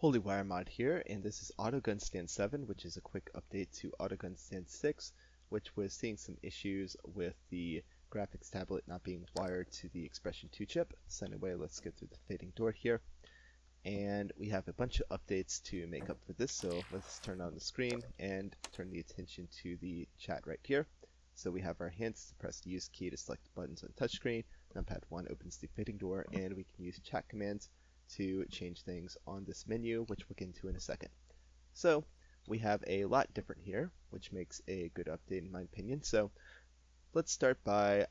Holywiremod here, and this is Auto Gunstand 7, which is a quick update to Auto Gunstand 6, which was seeing some issues with the graphics tablet not being wired to the Expression 2 chip. So anyway, let's go through the fading door here. And we have a bunch of updates to make up for this, so let's turn on the screen and turn the attention to the chat right here. So we have our hints to press the use key to select the buttons on touchscreen. Numpad 1 opens the fading door, and we can use chat commands to change things on this menu, which we'll get into in a second. So we have a lot different here, which makes a good update in my opinion. So let's start by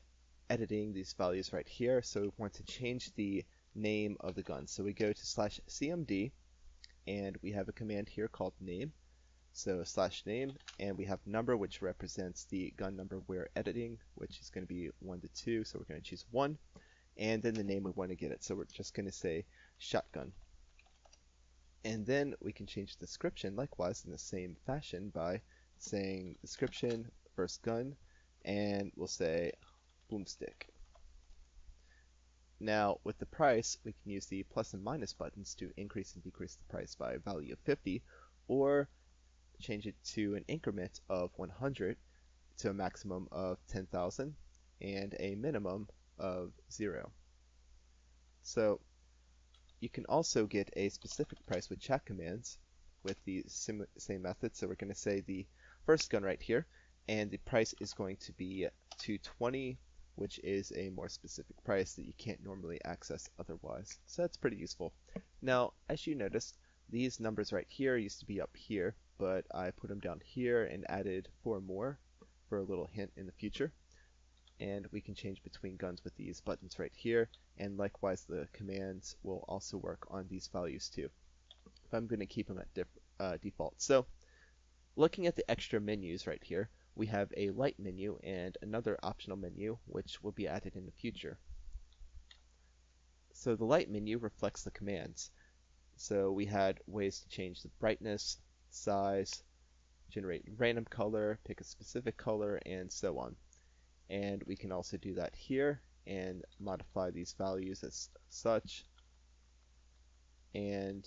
editing these values right here. So we want to change the name of the gun. So we go to /cmd, and we have a command here called name. So /name, and we have number, which represents the gun number we're editing, which is going to be 1 to 2. So we're going to choose 1, and then the name we want to get it. So we're just going to say shotgun. And then we can change the description likewise in the same fashion by saying description, first gun, and we'll say boomstick. Now with the price, we can use the plus and minus buttons to increase and decrease the price by a value of 50, or change it to an increment of 100 to a maximum of 10,000 and a minimum of 0. So you can also get a specific price with chat commands with the same method. So we're going to say the first gun right here, and the price is going to be 220, which is a more specific price that you can't normally access otherwise. So that's pretty useful. Now, as you noticed, these numbers right here used to be up here, but I put them down here and added 4 more for a little hint in the future. And we can change between guns with these buttons right here, and likewise the commands will also work on these values too. But I'm going to keep them at default. So looking at the extra menus right here, we have a light menu and another optional menu which will be added in the future. So the light menu reflects the commands. So we had ways to change the brightness, size, generate random color, pick a specific color, and so on. And we can also do that here and modify these values as such. And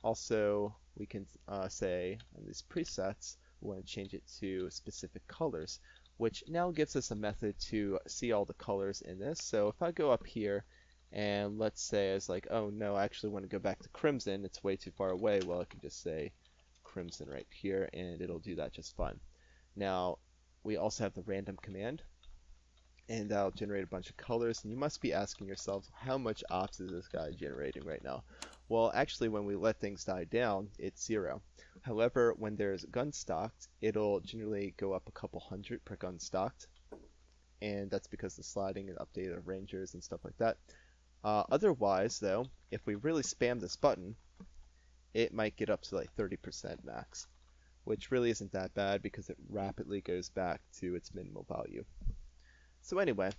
also we can say in these presets we want to change it to specific colors, which now gives us a method to see all the colors in this. So if I go up here and let's say I was like, oh no, I actually want to go back to crimson, it's way too far away, well I can just say crimson right here and it'll do that just fine. Now we also have the random command, and that'll generate a bunch of colors, and you must be asking yourself, how much ops is this guy generating right now? Well, actually when we let things die down, it's 0. However, when there's gun stocked, it'll generally go up a couple hundred per gun stocked, and that's because the sliding and update of rangers and stuff like that. Otherwise though, if we really spam this button, it might get up to like 30% max, which really isn't that bad because it rapidly goes back to its minimal value. So anyway,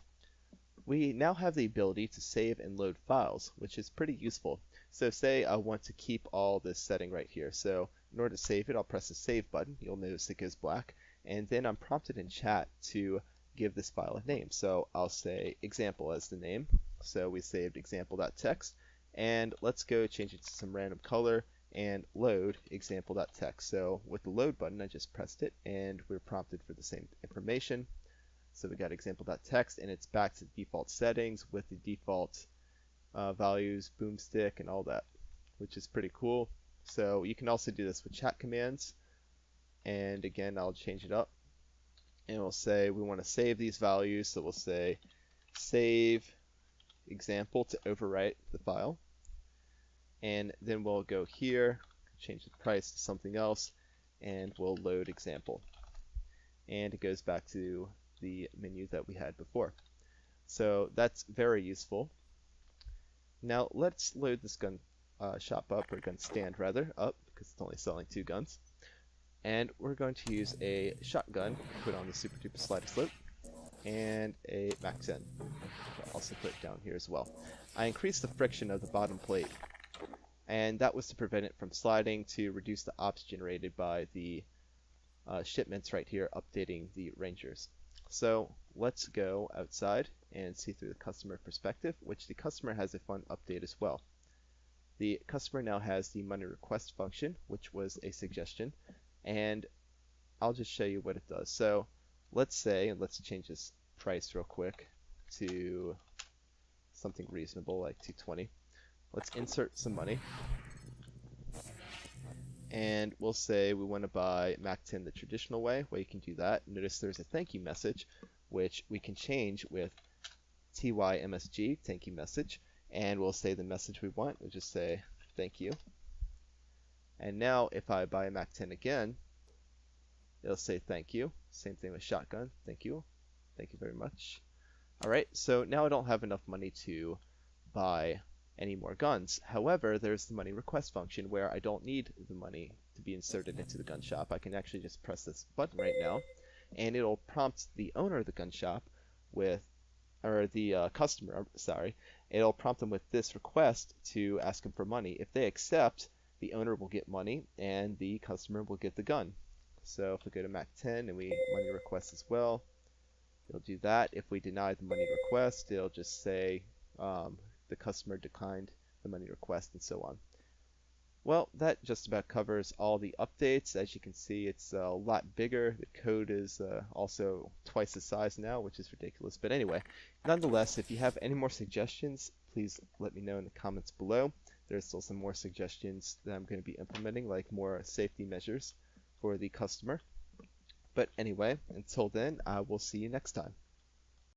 we now have the ability to save and load files, which is pretty useful. So say I want to keep all this setting right here. So in order to save it, I'll press the save button. You'll notice it goes black. And then I'm prompted in chat to give this file a name. So I'll say example as the name. So we saved example.txt. And let's go change it to some random color and load example.txt. So with the load button, I just pressed it and we're prompted for the same information. So we got example.txt, and it's back to default settings with the default values, boomstick, and all that, which is pretty cool. So you can also do this with chat commands. And again, I'll change it up. And we'll say we want to save these values. So we'll say save example to overwrite the file. And then we'll go here, change the price to something else, and we'll load example. And it goes back to the menu that we had before. So that's very useful. Now let's load this gun shop up, or gun stand rather, up, because it's only selling 2 guns. And we're going to use a shotgun, put on the super duper slider slope, and a Mac 10. I'll also put it down here as well. I increased the friction of the bottom plate, and that was to prevent it from sliding, to reduce the ops generated by the shipments right here, updating the rangers. So let's go outside and see through the customer perspective, which the customer has a fun update as well. the customer now has the money request function, which was a suggestion, and I'll just show you what it does. So let's say, and let's change this price real quick to something reasonable like 220. Let's insert some money, and we'll say we want to buy Mac 10 the traditional way. Well, you can do that. Notice there's a thank you message, which we can change with TYMSG, thank you message, and we'll say the message we want. We'll just say thank you. And now if I buy a Mac 10 again, it'll say thank you. Same thing with shotgun, thank you. Thank you very much. Alright, so now I don't have enough money to buy any more guns. However, there's the money request function where I don't need the money to be inserted into the gun shop. I can actually just press this button right now, and it'll prompt the owner of the gun shop with, or the customer, sorry, it'll prompt them with this request to ask them for money. If they accept, the owner will get money and the customer will get the gun. So if we go to Mac 10 and we money request as well, it'll do that. If we deny the money request, it'll just say the customer declined the money request, and so on. Well, that just about covers all the updates. As you can see, it's a lot bigger. The code is also twice the size now, which is ridiculous. But anyway, nonetheless, if you have any more suggestions, please let me know in the comments below. There's still some more suggestions that I'm going to be implementing, like more safety measures for the customer. But anyway, until then, I will see you next time.